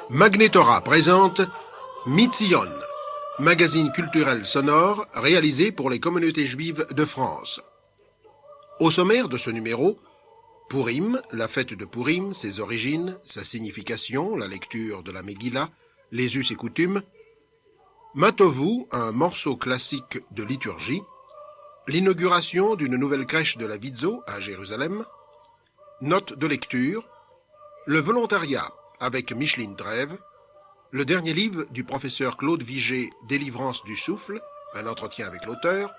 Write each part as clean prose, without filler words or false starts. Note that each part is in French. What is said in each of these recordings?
Magnétora présente Mitzion, magazine culturel sonore réalisé pour les communautés juives de France. Au sommaire de ce numéro, Purim, la fête de Purim, ses origines, sa signification, la lecture de la Megillah, les us et coutumes, Matovu, un morceau classique de liturgie, l'inauguration d'une nouvelle crèche de la Vidzo à Jérusalem, notes de lecture, le volontariat avec Micheline Trèves, le dernier livre du professeur Claude Vigée, Délivrance du souffle, un entretien avec l'auteur,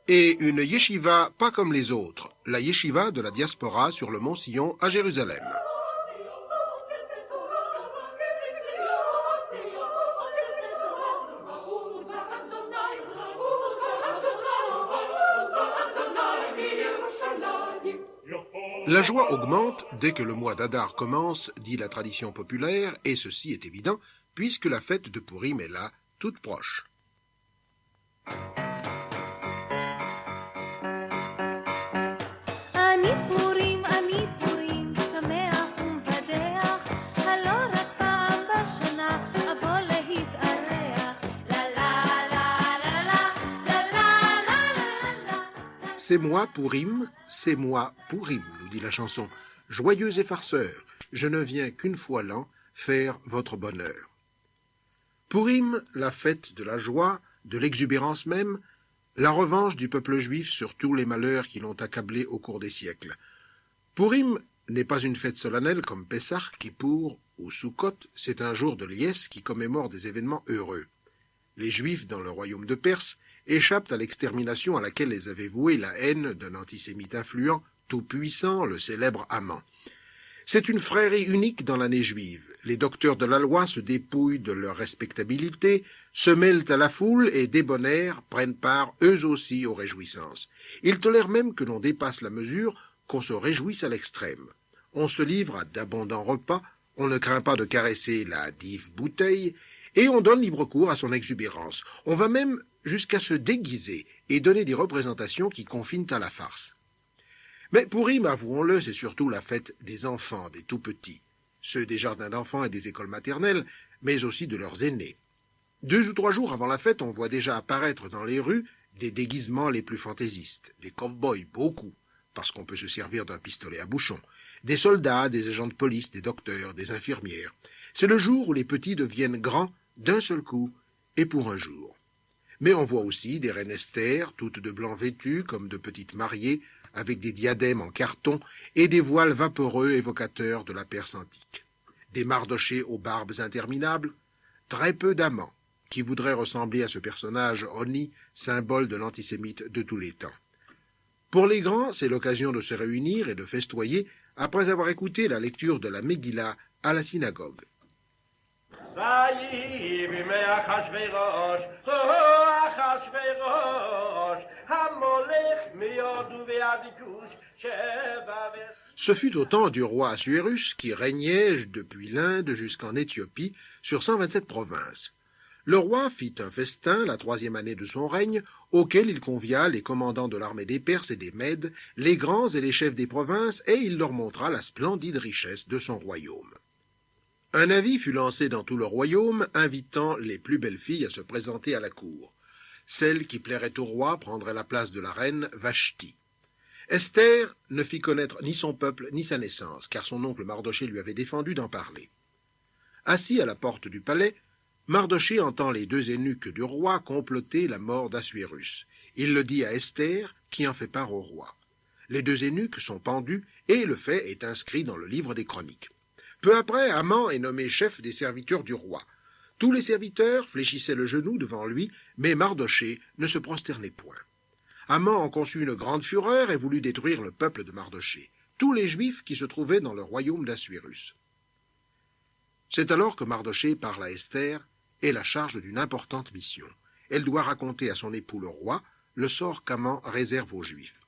et une yeshiva pas comme les autres, la yeshiva de la diaspora sur le mont Sion à Jérusalem. La joie augmente dès que le mois d'Adar commence, dit la tradition populaire, et ceci est évident, puisque la fête de Purim est là, toute proche. C'est moi Purim, c'est moi Purim, nous dit la chanson. Joyeux et farceur, je ne viens qu'une fois l'an faire votre bonheur. Purim, la fête de la joie, de l'exubérance même, la revanche du peuple juif sur tous les malheurs qui l'ont accablé au cours des siècles. Purim n'est pas une fête solennelle comme Pessah, Kippour ou Sukkot, c'est un jour de liesse qui commémore des événements heureux. Les Juifs dans le royaume de Perse échappent à l'extermination à laquelle les avait voués la haine d'un antisémite influent, tout-puissant, le célèbre Haman. C'est une frairie unique dans l'année juive. Les docteurs de la loi se dépouillent de leur respectabilité, se mêlent à la foule et, débonnaires, prennent part eux aussi aux réjouissances. Ils tolèrent même que l'on dépasse la mesure, qu'on se réjouisse à l'extrême. On se livre à d'abondants repas, on ne craint pas de caresser la dive bouteille, et on donne libre cours à son exubérance. On va même jusqu'à se déguiser et donner des représentations qui confinent à la farce. Mais Purim, avouons-le, c'est surtout la fête des enfants, des tout-petits, ceux des jardins d'enfants et des écoles maternelles, mais aussi de leurs aînés. 2 ou 3 jours avant la fête, on voit déjà apparaître dans les rues des déguisements les plus fantaisistes, des cow-boys, beaucoup, parce qu'on peut se servir d'un pistolet à bouchon, des soldats, des agents de police, des docteurs, des infirmières. C'est le jour où les petits deviennent grands d'un seul coup et pour un jour. Mais on voit aussi des reines Esther, toutes de blanc vêtues comme de petites mariées, avec des diadèmes en carton et des voiles vaporeux évocateurs de la Perse antique. Des Mardochés aux barbes interminables, très peu d'amants, qui voudraient ressembler à ce personnage Oni, symbole de l'antisémite de tous les temps. Pour les grands, c'est l'occasion de se réunir et de festoyer après avoir écouté la lecture de la Megillah à la synagogue. Ce fut au temps du roi Assuérus qui régnait depuis l'Inde jusqu'en Éthiopie sur 127 provinces. Le roi fit un festin la 3e année de son règne, auquel il convia les commandants de l'armée des Perses et des Mèdes, les grands et les chefs des provinces, et il leur montra la splendide richesse de son royaume. Un avis fut lancé dans tout le royaume, invitant les plus belles filles à se présenter à la cour. Celle qui plairait au roi prendrait la place de la reine Vashti. Esther ne fit connaître ni son peuple ni sa naissance, car son oncle Mardoché lui avait défendu d'en parler. Assis à la porte du palais, Mardoché entend les 2 eunuques du roi comploter la mort d'Assuérus. Il le dit à Esther, qui en fait part au roi. Les 2 eunuques sont pendus, et le fait est inscrit dans le livre des chroniques. Peu après, Haman est nommé chef des serviteurs du roi. Tous les serviteurs fléchissaient le genou devant lui, mais Mardoché ne se prosternait point. Haman en conçut une grande fureur et voulut détruire le peuple de Mardoché, tous les Juifs qui se trouvaient dans le royaume d'Assuérus. C'est alors que Mardoché parle à Esther et la charge d'une importante mission. Elle doit raconter à son époux le roi le sort qu'Haman réserve aux Juifs.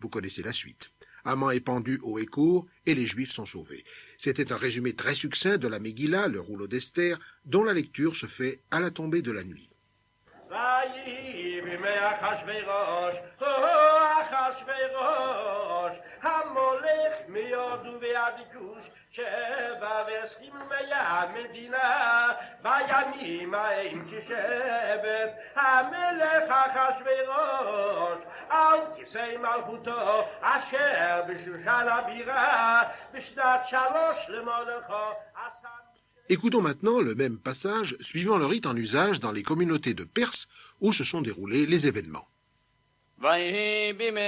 Vous connaissez la suite. Haman est pendu haut et court, et les Juifs sont sauvés. C'était un résumé très succinct de la Megillah, le rouleau d'Esther, dont la lecture se fait à la tombée de la nuit. Écoutons maintenant le même passage suivant le rite en usage dans les communautés de Perse où se sont déroulés les événements. ויהי בימי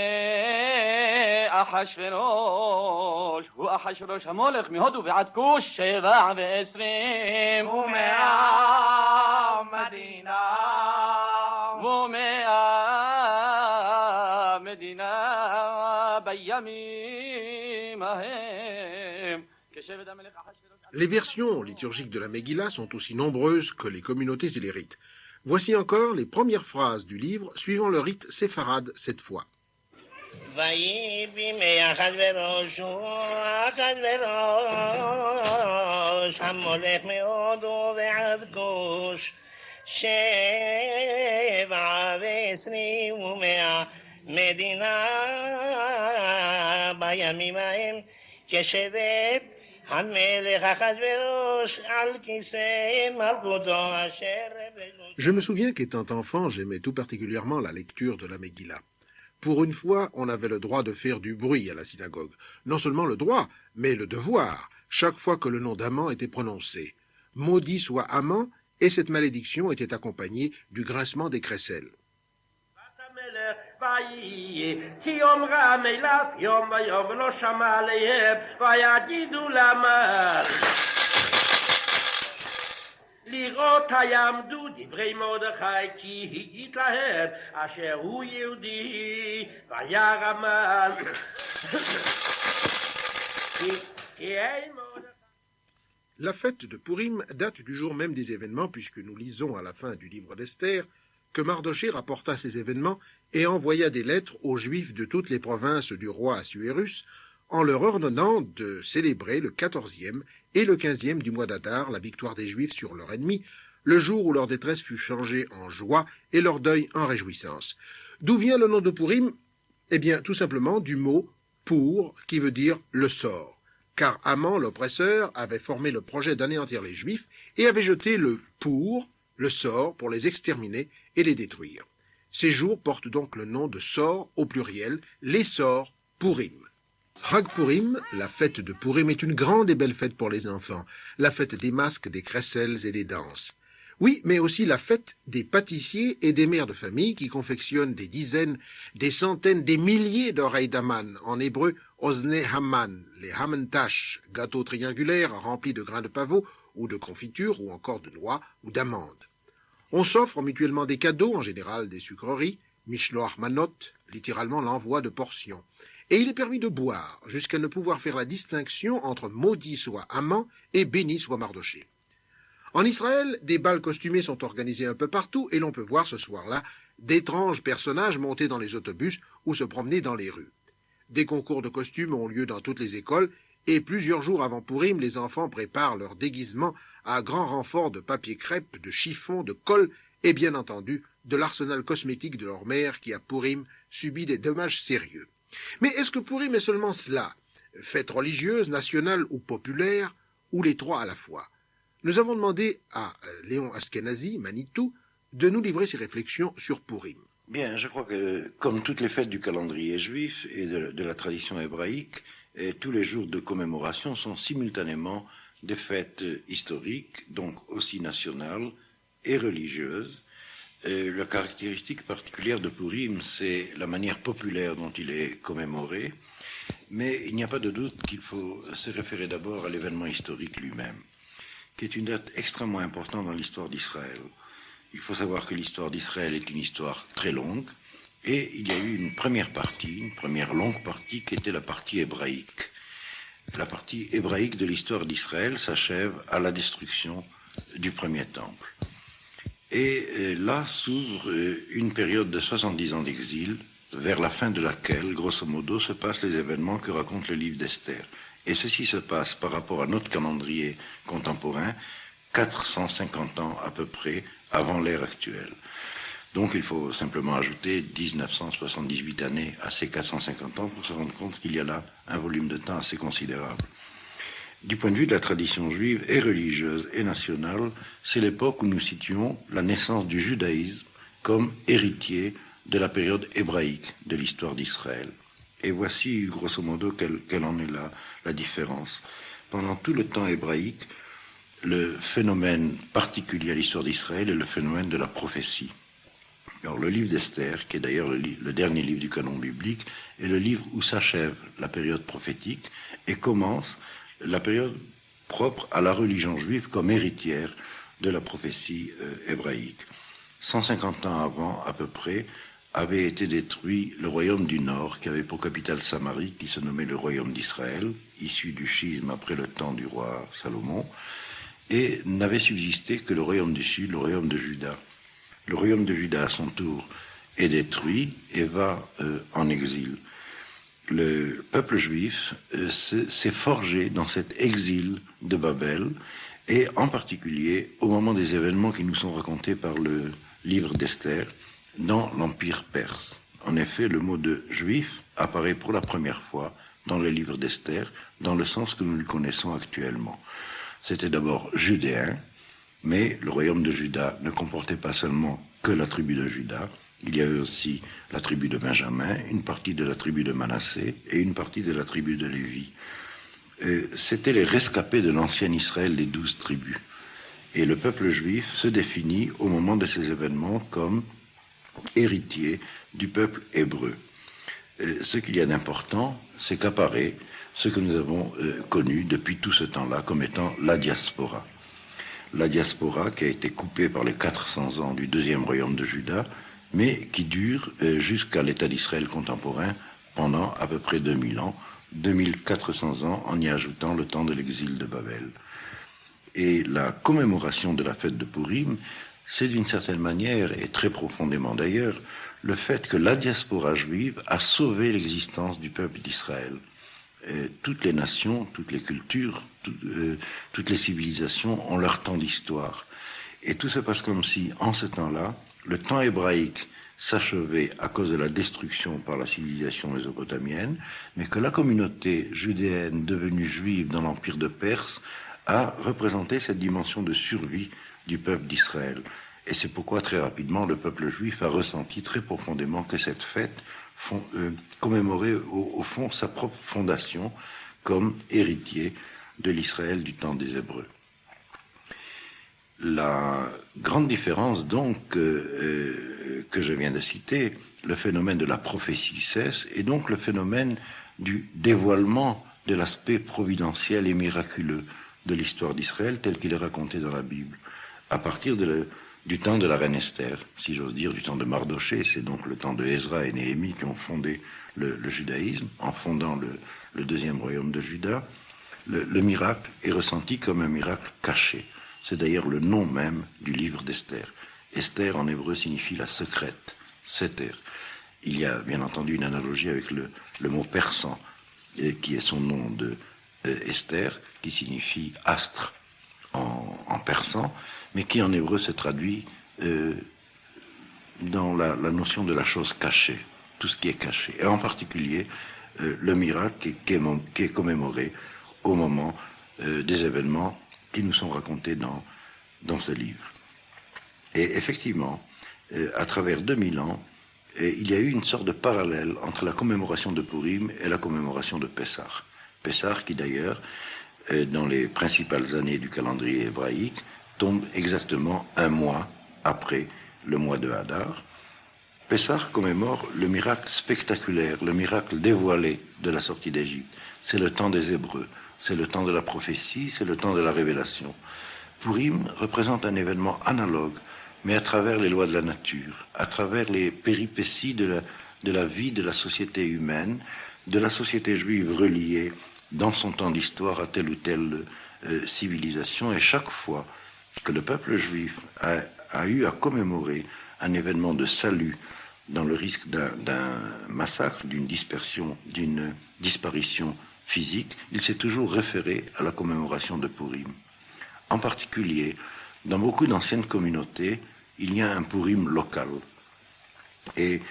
אחשוורוש, הוא אחשוורוש המולך מהודו ועד כוש 27 ומאה מדינה בימים ההם כשבט המלך אחשוורוש. Les versions liturgiques de la Megillah sont aussi nombreuses que les communautés et les rites. Voici encore les premières phrases du livre suivant le rite séfarade cette fois. ויהי בימי אחשוורוש המולך מהודו ועד כוש 27 ומאה מדינה בימים ההם כשבט המלך אחשוורוש על כיסא מלכותו אשר Je me souviens qu'étant enfant, j'aimais tout particulièrement la lecture de la Megillah. Pour une fois, on avait le droit de faire du bruit à la synagogue. Non seulement le droit, mais le devoir, chaque fois que le nom d'Aman était prononcé. Maudit soit Aman, et cette malédiction était accompagnée du grincement des crécelles. לראות היעמדו דברי מרדכי כי הגית להם אשר הוא יהודי וירא המן כי אין מרדכי. La fête de Purim date du jour même des événements puisque nous lisons à la fin du livre d'Esther que Mardochée rapporta ces événements et envoya des lettres aux Juifs de toutes les provinces du roi Assuérus en leur ordonnant de célébrer le 14e et le 15e du mois d'Adar la victoire des Juifs sur leur ennemi, le jour où leur détresse fut changée en joie et leur deuil en réjouissance. D'où vient le nom de Purim? Eh bien, tout simplement du mot « pour » qui veut dire « le sort », car Haman, l'oppresseur, avait formé le projet d'anéantir les Juifs et avait jeté le « pour », le sort, pour les exterminer et les détruire. Ces jours portent donc le nom de sort au pluriel, les sorts Purim. Hag Purim, la fête de Purim, est une grande et belle fête pour les enfants, la fête des masques, des crécelles et des danses. Oui, mais aussi la fête des pâtissiers et des mères de famille qui confectionnent des dizaines, des centaines, des milliers d'oreilles d'Aman, en hébreu Ozne Haman, les Hamentash, gâteaux triangulaires remplis de grains de pavot ou de confiture ou encore de noix ou d'amandes. On s'offre mutuellement des cadeaux, en général des sucreries, Mishloach Manot, littéralement l'envoi de portions. Et il est permis de boire, jusqu'à ne pouvoir faire la distinction entre maudit soit Haman et béni soit Mardochée. En Israël, des bals costumés sont organisés un peu partout et l'on peut voir ce soir-là d'étranges personnages monter dans les autobus ou se promener dans les rues. Des concours de costumes ont lieu dans toutes les écoles et plusieurs jours avant Purim, les enfants préparent leur déguisement à grand renfort de papier crêpe, de chiffon, de colle et bien entendu de l'arsenal cosmétique de leur mère qui à Purim subit des dommages sérieux. Mais est-ce que Purim est seulement cela, fête religieuse, nationale ou populaire, ou les trois à la fois? Nous avons demandé à Léon Askenazi, Manitou, de nous livrer ses réflexions sur Purim. Bien, je crois que, comme toutes les fêtes du calendrier juif et de la tradition hébraïque, tous les jours de commémoration sont simultanément des fêtes historiques, donc aussi nationales et religieuses. La caractéristique particulière de Purim, c'est la manière populaire dont il est commémoré, mais il n'y a pas de doute qu'il faut se référer d'abord à l'événement historique lui-même, qui est une date extrêmement importante dans l'histoire d'Israël. Il faut savoir que l'histoire d'Israël est une histoire très longue, et il y a eu une première partie, une première longue partie, qui était la partie hébraïque. La partie hébraïque de l'histoire d'Israël s'achève à la destruction du premier temple. Et là s'ouvre une période de 70 ans d'exil, vers la fin de laquelle, grosso modo, se passent les événements que raconte le livre d'Esther. Et ceci se passe par rapport à notre calendrier contemporain, 450 ans à peu près avant l'ère actuelle. Donc il faut simplement ajouter 1978 années à ces 450 ans pour se rendre compte qu'il y a là un volume de temps assez considérable. Du point de vue de la tradition juive et religieuse et nationale, c'est l'époque où nous situons la naissance du judaïsme comme héritier de la période hébraïque de l'histoire d'Israël. Et voici grosso modo quelle en est la différence. Pendant tout le temps hébraïque, le phénomène particulier à l'histoire d'Israël est le phénomène de la prophétie. Alors le livre d'Esther, qui est d'ailleurs le dernier livre du canon biblique, est le livre où s'achève la période prophétique et commence la période propre à la religion juive comme héritière de la prophétie hébraïque. 150 ans avant, à peu près, avait été détruit le royaume du Nord, qui avait pour capitale Samarie, qui se nommait le royaume d'Israël, issu du schisme après le temps du roi Salomon, et n'avait subsisté que le royaume du Sud, le royaume de Juda. Le royaume de Juda, à son tour, est détruit et va en exil. Le peuple juif s'est forgé dans cet exil de Babel, et en particulier au moment des événements qui nous sont racontés par le livre d'Esther dans l'Empire perse. En effet, le mot de juif apparaît pour la première fois dans le livre d'Esther, dans le sens que nous le connaissons actuellement. C'était d'abord judéen, mais le royaume de Juda ne comportait pas seulement que la tribu de Juda, il y avait aussi la tribu de Benjamin, une partie de la tribu de Manassé et une partie de la tribu de Lévi. C'étaient les rescapés de l'ancien Israël des 12 tribus. Et le peuple juif se définit au moment de ces événements comme héritier du peuple hébreu. Ce qu'il y a d'important, c'est qu'apparaît ce que nous avons connu depuis tout ce temps-là comme étant la diaspora. La diaspora qui a été coupée par les 400 ans du deuxième royaume de Juda, mais qui dure jusqu'à l'État d'Israël contemporain pendant à peu près 2000 ans, 2400 ans en y ajoutant le temps de l'exil de Babel. Et la commémoration de la fête de Purim, c'est d'une certaine manière, et très profondément d'ailleurs, le fait que la diaspora juive a sauvé l'existence du peuple d'Israël. Toutes les nations, toutes les cultures, toutes les civilisations ont leur temps d'histoire. Et tout se passe comme si, en ce temps-là, le temps hébraïque s'achevait à cause de la destruction par la civilisation mésopotamienne, mais que la communauté judéenne devenue juive dans l'empire de Perse a représenté cette dimension de survie du peuple d'Israël. Et c'est pourquoi très rapidement le peuple juif a ressenti très profondément que cette fête commémorait au fond sa propre fondation comme héritier de l'Israël du temps des Hébreux. La grande différence donc que je viens de citer, le phénomène de la prophétie cesse, et donc le phénomène du dévoilement de l'aspect providentiel et miraculeux de l'histoire d'Israël tel qu'il est raconté dans la Bible, à partir du temps de la reine Esther, si j'ose dire, du temps de Mardoché. C'est donc le temps de Ezra et Néhémie qui ont fondé le judaïsme, en fondant le deuxième royaume de Juda. Le miracle est ressenti comme un miracle caché. C'est d'ailleurs le nom même du livre d'Esther. Esther en hébreu signifie la secrète, Seter. Il y a bien entendu une analogie avec le mot persan, qui est son nom de Esther, qui signifie astre en persan, mais qui en hébreu se traduit dans la notion de la chose cachée, tout ce qui est caché, et en particulier le miracle qui est commémoré au moment des événements qui nous sont racontés dans ce livre. Et effectivement, à travers 2000 ans, il y a eu une sorte de parallèle entre la commémoration de Purim et la commémoration de Pessah. Pessah qui d'ailleurs, dans les principales années du calendrier hébraïque, tombe exactement un mois après le mois de Hadar. Pessah commémore le miracle spectaculaire, le miracle dévoilé de la sortie d'Égypte. C'est le temps des Hébreux, c'est le temps de la prophétie, c'est le temps de la révélation. Purim représente un événement analogue, mais à travers les lois de la nature, à travers les péripéties de la vie de la société humaine, de la société juive reliée dans son temps d'histoire à telle ou telle civilisation. Et chaque fois que le peuple juif a eu à commémorer un événement de salut dans le risque d'un massacre, d'une dispersion, d'une disparition physique, il s'est toujours référé à la commémoration de Purim. En particulier, dans beaucoup d'anciennes communautés, il y a un Purim local. Et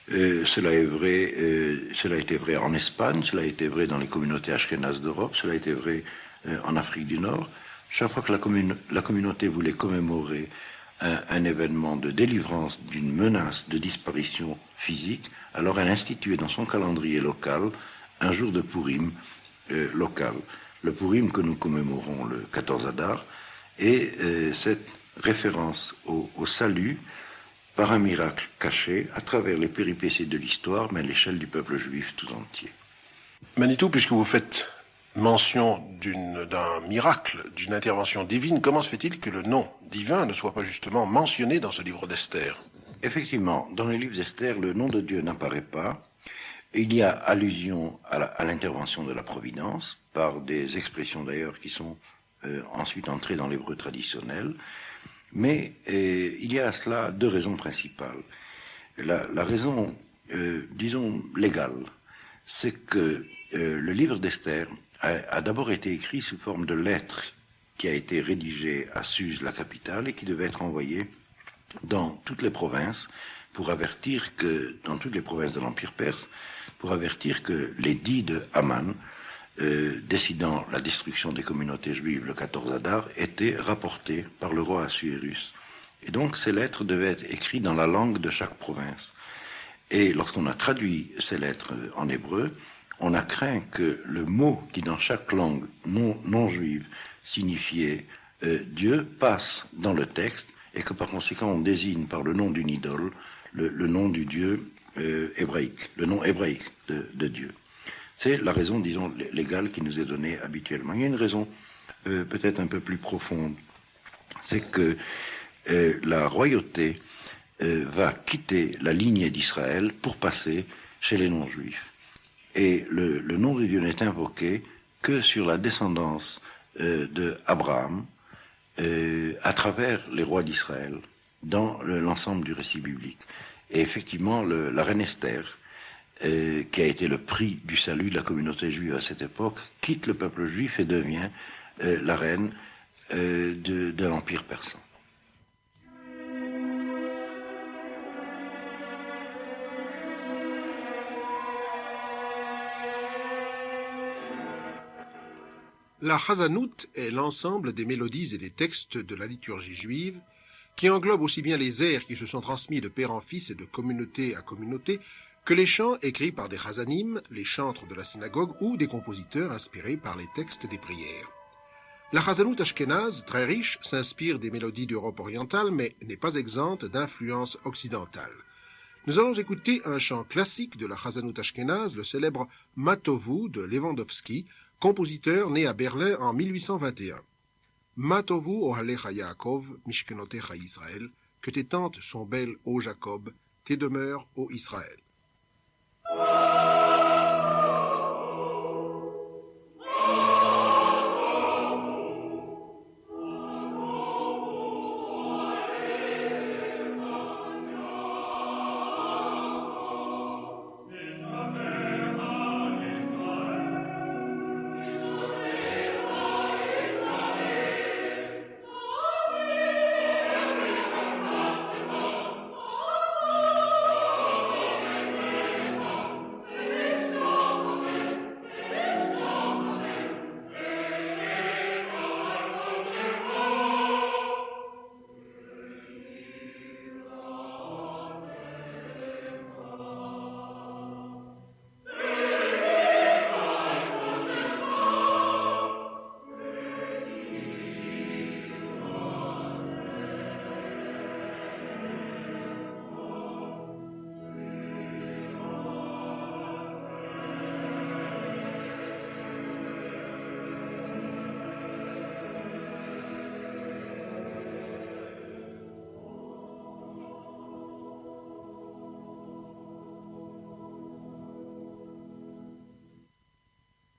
cela a été vrai en Espagne, cela a été vrai dans les communautés ashkénazes d'Europe, cela a été vrai en Afrique du Nord. Chaque fois que la communauté voulait commémorer un événement de délivrance d'une menace de disparition physique, alors elle instituait dans son calendrier local un jour de Purim local. Le Purim que nous commémorons le 14 Adar, et cette référence au salut par un miracle caché à travers les péripéties de l'histoire, mais à l'échelle du peuple juif tout entier. Manitou, puisque vous faites mention d'un miracle, d'une intervention divine, comment se fait-il que le nom divin ne soit pas justement mentionné dans ce livre d'Esther? Effectivement, dans le livre d'Esther, le nom de Dieu n'apparaît pas. Il y a allusion à l'intervention de la Providence, par des expressions d'ailleurs qui sont ensuite entrées dans l'hébreu traditionnel. Mais il y a à cela deux raisons principales. La raison, disons, légale, c'est que le livre d'Esther a d'abord été écrit sous forme de lettre qui a été rédigée à Suse, la capitale, et qui devait être envoyée dans toutes les provinces pour avertir que, dans toutes les provinces de l'Empire perse, pour avertir que l'édit de Haman, décidant la destruction des communautés juives le 14 Adar, était rapporté par le roi Assuérus. Et donc ces lettres devaient être écrites dans la langue de chaque province. Et lorsqu'on a traduit ces lettres en hébreu, on a craint que le mot qui dans chaque langue non juive signifiait Dieu passe dans le texte, et que par conséquent on désigne par le nom d'une idole le nom du Dieu hébraïque, le nom hébraïque de Dieu. C'est la raison, disons, légale qui nous est donnée habituellement. Il y a une raison peut-être un peu plus profonde, c'est que la royauté va quitter la lignée d'Israël pour passer chez les non-juifs. Et le nom de Dieu n'est invoqué que sur la descendance de Abraham à travers les rois d'Israël dans l'ensemble du récit biblique. Et effectivement, la reine Esther, qui a été le prix du salut de la communauté juive à cette époque, quitte le peuple juif et devient la reine de l'Empire persan. La Chazanout est l'ensemble des mélodies et des textes de la liturgie juive qui englobe aussi bien les airs qui se sont transmis de père en fils et de communauté à communauté que les chants écrits par des chazanim, les chantres de la synagogue ou des compositeurs inspirés par les textes des prières. La Chazanout ashkénaze, très riche, s'inspire des mélodies d'Europe orientale mais n'est pas exempte d'influence occidentale. Nous allons écouter un chant classique de la Chazanout ashkénaze, le célèbre Matovu de Lewandowski, compositeur né à Berlin en 1821. Matovu ohalecha Yaakov, mishkenotecha Israël, que tes tentes sont belles, ô Jacob, tes demeures, ô Israël.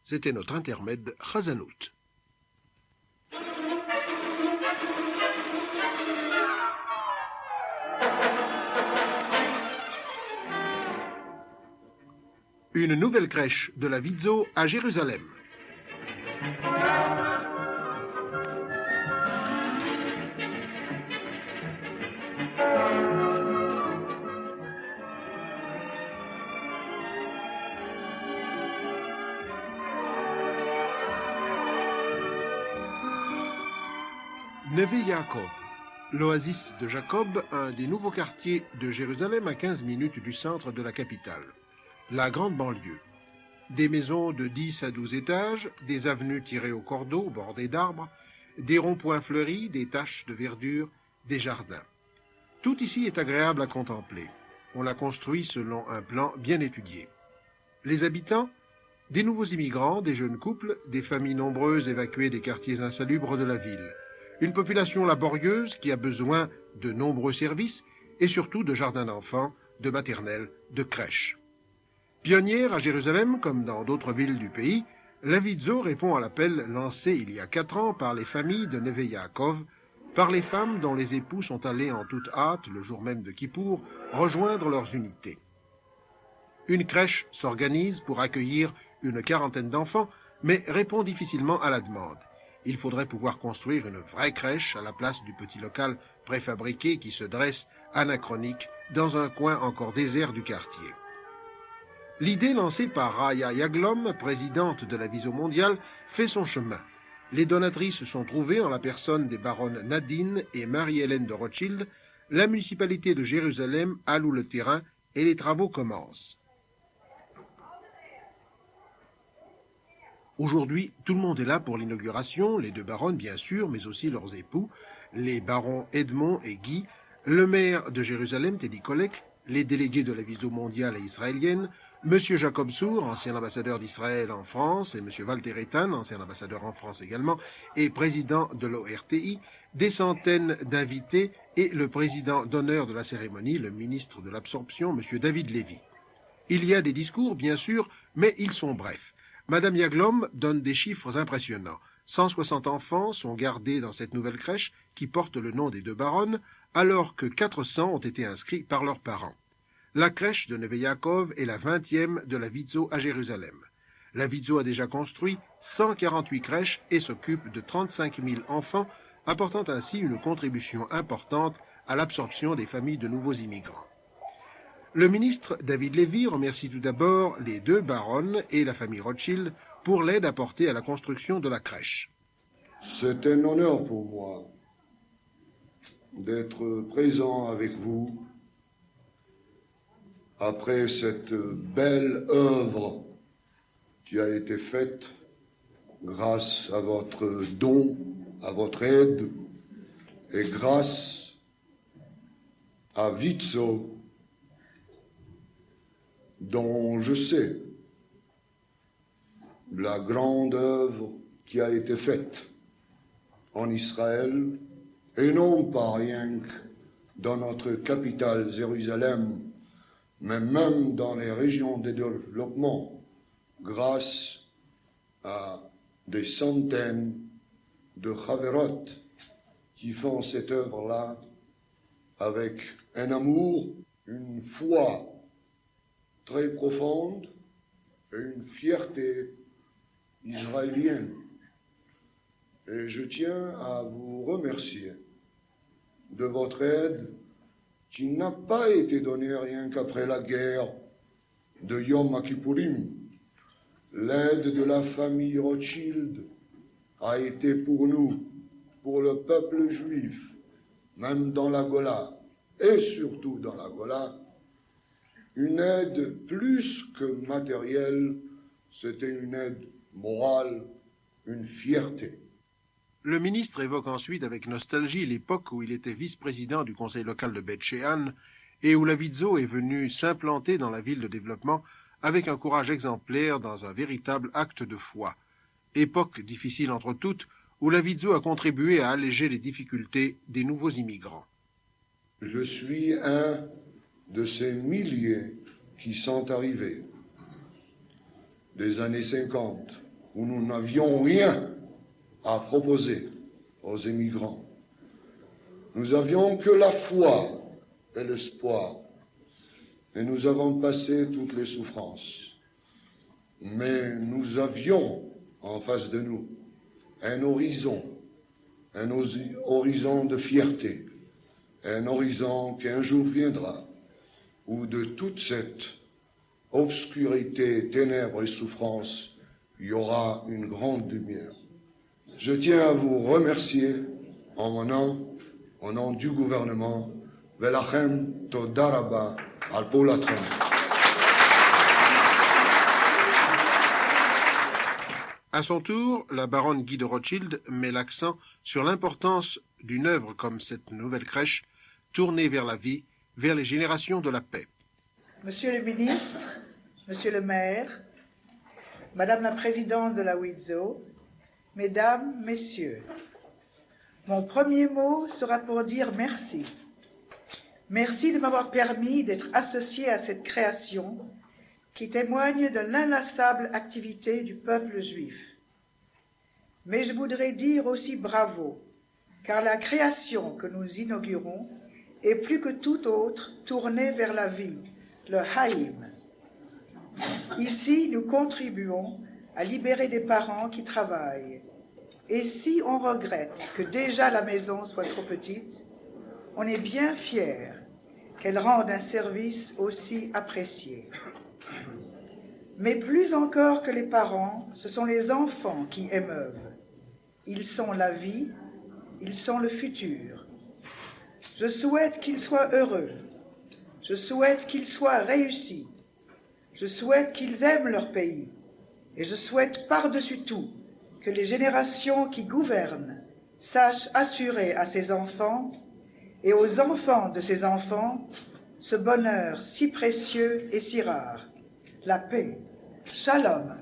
C'était notre intermède Chazanout. Une nouvelle crèche de la Vidzo à Jérusalem. Neve Yaakov, l'oasis de Jacob, un des nouveaux quartiers de Jérusalem à 15 minutes du centre de la capitale. La grande banlieue. Des maisons de 10 à 12 étages, des avenues tirées au cordeau bordées d'arbres, des ronds-points fleuris, des taches de verdure, des jardins. Tout ici est agréable à contempler. On l'a construit selon un plan bien étudié. Les habitants, des nouveaux immigrants, des jeunes couples, des familles nombreuses évacuées des quartiers insalubres de la ville. Une population laborieuse qui a besoin de nombreux services et surtout de jardins d'enfants, de maternelles, de crèches. Pionnière à Jérusalem, comme dans d'autres villes du pays, la Vidzo répond à l'appel lancé il y a 4 ans par les familles de Neve Yaakov, par les femmes dont les époux sont allés en toute hâte, le jour même de Kippour, rejoindre leurs unités. Une crèche s'organise pour accueillir une 40aine d'enfants, mais répond difficilement à la demande. Il faudrait pouvoir construire une vraie crèche à la place du petit local préfabriqué qui se dresse, anachronique, dans un coin encore désert du quartier. L'idée lancée par Raya Yaglom, présidente de la Viso mondiale, fait son chemin. Les donatrices sont trouvées en la personne des baronnes Nadine et Marie-Hélène de Rothschild. La municipalité de Jérusalem alloue le terrain et les travaux commencent. Aujourd'hui, tout le monde est là pour l'inauguration, les 2 baronnes bien sûr, mais aussi leurs époux, les barons Edmond et Guy, le maire de Jérusalem, Teddy Kollek, les délégués de la Viso mondiale et israélienne, M. Jacob Sour, ancien ambassadeur d'Israël en France, et M. Walter Eitan, ancien ambassadeur en France également, et président de l'ORTI, des centaines d'invités et le président d'honneur de la cérémonie, le ministre de l'Absorption, M. David Lévy. Il y a des discours, bien sûr, mais ils sont brefs. Madame Yaglom donne des chiffres impressionnants. 160 enfants sont gardés dans cette nouvelle crèche qui porte le nom des 2 baronnes, alors que 400 ont été inscrits par leurs parents. La crèche de Neve Yaakov est la 20e de la Vidzo à Jérusalem. La Vidzo a déjà construit 148 crèches et s'occupe de 35 000 enfants, apportant ainsi une contribution importante à l'absorption des familles de nouveaux immigrants. Le ministre David Lévy remercie tout d'abord les 2 baronnes et la famille Rothschild pour l'aide apportée à la construction de la crèche. C'est un honneur pour moi d'être présent avec vous après cette belle œuvre qui a été faite grâce à votre don, à votre aide et grâce à Vidzo, dont je sais la grande œuvre qui a été faite en Israël, et non pas rien que dans notre capitale Jérusalem, mais même dans les régions de développement, grâce à des centaines de Chaverot qui font cette œuvre-là avec un amour, une foi très profonde et une fierté israélienne. Et je tiens à vous remercier de votre aide qui n'a pas été donnée rien qu'après la guerre de Yom Kippourim. L'aide de la famille Rothschild a été pour nous, pour le peuple juif, même dans la Gola, et surtout dans la Gola, une aide plus que matérielle, c'était une aide morale, une fierté. Le ministre évoque ensuite avec nostalgie l'époque où il était vice-président du conseil local de Beth-Shean et où la Vidzo est venue s'implanter dans la ville de développement avec un courage exemplaire dans un véritable acte de foi. Époque difficile entre toutes où la Vidzo a contribué à alléger les difficultés des nouveaux immigrants. Je suis un de ces milliers qui sont arrivés des années 50 où nous n'avions rien à proposer aux immigrants. Nous avions que la foi et l'espoir, et nous avons passé toutes les souffrances. Mais nous avions en face de nous un horizon de fierté, un horizon qui un jour viendra, où de toute cette obscurité, ténèbres et souffrances, il y aura une grande lumière. Je tiens à vous remercier en mon nom, au nom du gouvernement, Velachem Todaraba al Polatron. À son tour, la baronne Guy de Rothschild met l'accent sur l'importance d'une œuvre comme cette nouvelle crèche, tournée vers la vie, vers les générations de la paix. Monsieur le ministre, monsieur le maire, madame la présidente de la WIZO, mesdames, messieurs, mon premier mot sera pour dire merci. Merci de m'avoir permis d'être associé à cette création qui témoigne de l'inlassable activité du peuple juif. Mais je voudrais dire aussi bravo, car la création que nous inaugurons est plus que tout autre tournée vers la vie, le Haïm. Ici, nous contribuons à libérer des parents qui travaillent. Et si on regrette que déjà la maison soit trop petite, on est bien fiers qu'elle rende un service aussi apprécié. Mais plus encore que les parents, ce sont les enfants qui émeuvent. Ils sont la vie, ils sont le futur. Je souhaite qu'ils soient heureux. Je souhaite qu'ils soient réussis. Je souhaite qu'ils aiment leur pays. Et je souhaite par-dessus tout que les générations qui gouvernent sachent assurer à ces enfants et aux enfants de ces enfants ce bonheur si précieux et si rare, la paix. Shalom.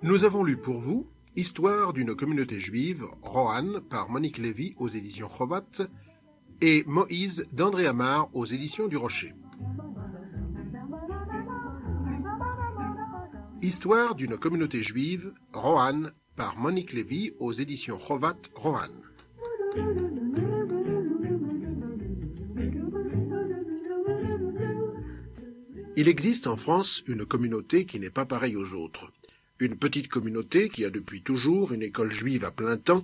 Nous avons lu pour vous Histoire d'une communauté juive, Rohan, par Monique Lévy aux éditions Chovat, et Moïse d'André Amar aux éditions du Rocher. Histoire d'une communauté juive, Rohan, par Monique Lévy aux éditions Chovat, Rohan. Il existe en France une communauté qui n'est pas pareille aux autres. Une petite communauté qui a depuis toujours une école juive à plein temps,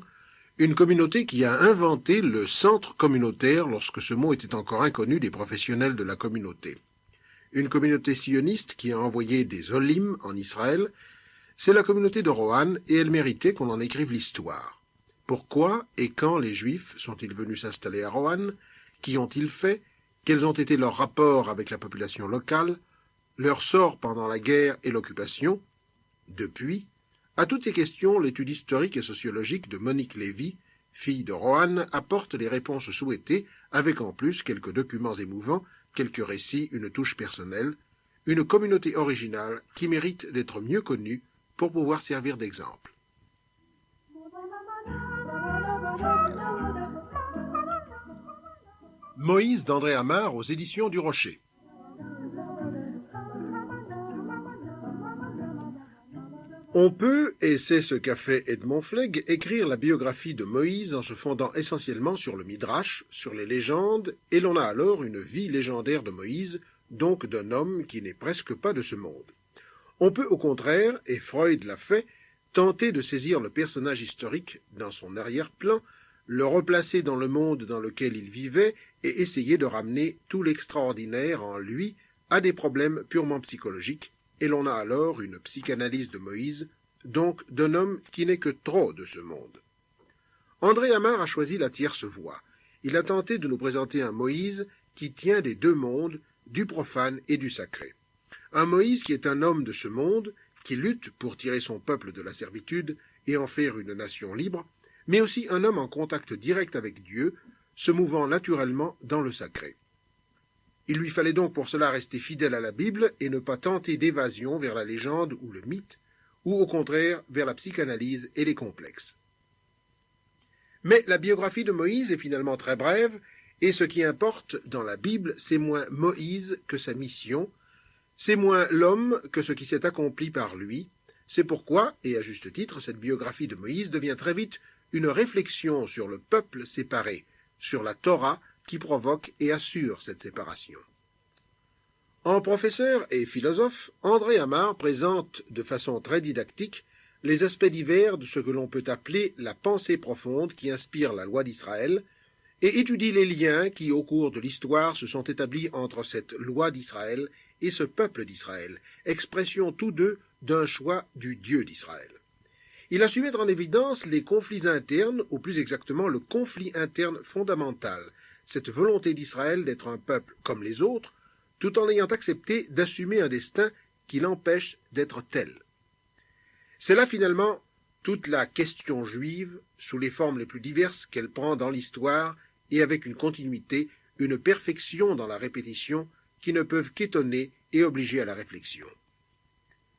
une communauté qui a inventé le centre communautaire lorsque ce mot était encore inconnu des professionnels de la communauté. Une communauté sioniste qui a envoyé des olim en Israël, c'est la communauté de Rohan et elle méritait qu'on en écrive l'histoire. Pourquoi et quand les Juifs sont-ils venus s'installer à Rohan? Qu'y ont-ils fait? Quels ont été leurs rapports avec la population locale? Leur sort pendant la guerre et l'occupation? Depuis, à toutes ces questions, l'étude historique et sociologique de Monique Lévy, fille de Rohan, apporte les réponses souhaitées, avec en plus quelques documents émouvants, quelques récits, une touche personnelle, une communauté originale qui mérite d'être mieux connue pour pouvoir servir d'exemple. Moïse d'André Amar aux éditions du Rocher. On peut, et c'est ce qu'a fait Edmond Flegg, écrire la biographie de Moïse en se fondant essentiellement sur le Midrash, sur les légendes, et l'on a alors une vie légendaire de Moïse, donc d'un homme qui n'est presque pas de ce monde. On peut au contraire, et Freud l'a fait, tenter de saisir le personnage historique dans son arrière-plan, le replacer dans le monde dans lequel il vivait et essayer de ramener tout l'extraordinaire en lui à des problèmes purement psychologiques, et l'on a alors une psychanalyse de Moïse, donc d'un homme qui n'est que trop de ce monde. André Amar a choisi la tierce voie. Il a tenté de nous présenter un Moïse qui tient des deux mondes, du profane et du sacré. Un Moïse qui est un homme de ce monde, qui lutte pour tirer son peuple de la servitude et en faire une nation libre, mais aussi un homme en contact direct avec Dieu, se mouvant naturellement dans le sacré. Il lui fallait donc pour cela rester fidèle à la Bible et ne pas tenter d'évasion vers la légende ou le mythe, ou au contraire vers la psychanalyse et les complexes. Mais la biographie de Moïse est finalement très brève, et ce qui importe dans la Bible, c'est moins Moïse que sa mission, c'est moins l'homme que ce qui s'est accompli par lui. C'est pourquoi, et à juste titre, cette biographie de Moïse devient très vite une réflexion sur le peuple séparé, sur la Torah qui provoque et assure cette séparation. En professeur et philosophe, André Amar présente de façon très didactique les aspects divers de ce que l'on peut appeler la pensée profonde qui inspire la loi d'Israël et étudie les liens qui, au cours de l'histoire, se sont établis entre cette loi d'Israël et ce peuple d'Israël, expression tous deux d'un choix du Dieu d'Israël. Il a su mettre en évidence les conflits internes, ou plus exactement le conflit interne fondamental, cette volonté d'Israël d'être un peuple comme les autres, tout en ayant accepté d'assumer un destin qui l'empêche d'être tel. C'est là finalement toute la question juive, sous les formes les plus diverses qu'elle prend dans l'histoire, et avec une continuité, une perfection dans la répétition, qui ne peuvent qu'étonner et obliger à la réflexion.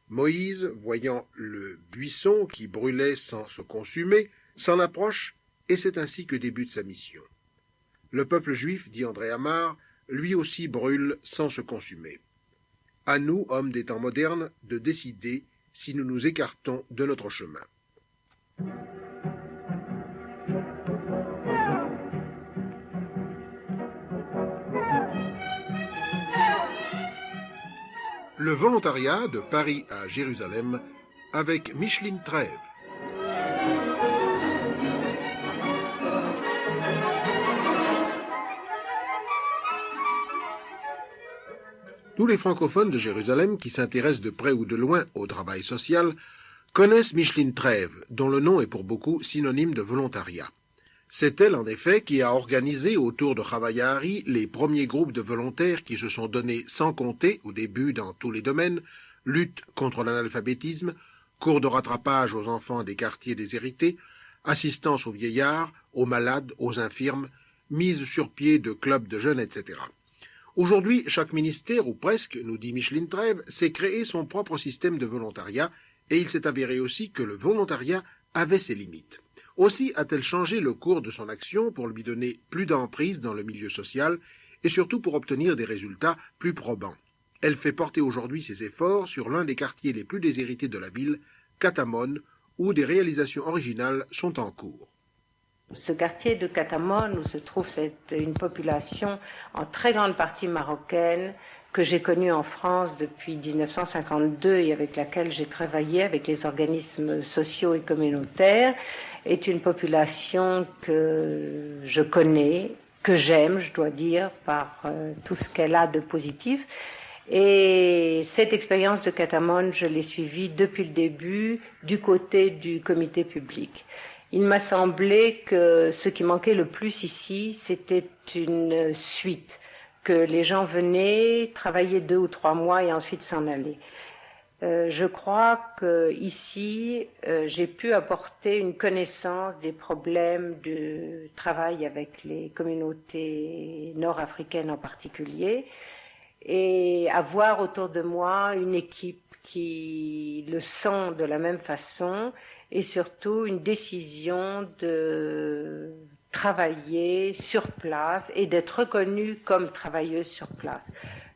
Moïse, voyant le buisson qui brûlait sans se consumer, s'en approche, et c'est ainsi que débute sa mission. Le peuple juif, dit André Amar, lui aussi brûle sans se consumer. À nous, hommes des temps modernes, de décider si nous nous écartons de notre chemin. Le volontariat de Paris à Jérusalem avec Micheline Trèves. Tous les francophones de Jérusalem qui s'intéressent de près ou de loin au travail social connaissent Micheline Trèves, dont le nom est pour beaucoup synonyme de volontariat. C'est elle, en effet, qui a organisé autour de Chawaya Hari les premiers groupes de volontaires qui se sont donnés sans compter, au début dans tous les domaines, lutte contre l'analphabétisme, cours de rattrapage aux enfants des quartiers déshérités, assistance aux vieillards, aux malades, aux infirmes, mise sur pied de clubs de jeunes, etc. Aujourd'hui, chaque ministère, ou presque, nous dit Micheline Trèves, s'est créé son propre système de volontariat, et il s'est avéré aussi que le volontariat avait ses limites. Aussi a-t-elle changé le cours de son action pour lui donner plus d'emprise dans le milieu social et surtout pour obtenir des résultats plus probants. Elle fait porter aujourd'hui ses efforts sur l'un des quartiers les plus déshérités de la ville, Katamon, où des réalisations originales sont en cours. Ce quartier de Katamon, où se trouve une population en très grande partie marocaine, que j'ai connue en France depuis 1952 et avec laquelle j'ai travaillé avec les organismes sociaux et communautaires, est une population que je connais, que j'aime, je dois dire, par tout ce qu'elle a de positif. Et cette expérience de Katamon, je l'ai suivie depuis le début du côté du comité public. Il m'a semblé que ce qui manquait le plus ici, c'était une suite, que les gens venaient travailler 2 ou 3 mois et ensuite s'en allaient. Je crois que ici, j'ai pu apporter une connaissance des problèmes de travail avec les communautés nord-africaines en particulier, et avoir autour de moi une équipe qui le sent de la même façon, et surtout une décision de travailler sur place et d'être reconnue comme travailleuse sur place.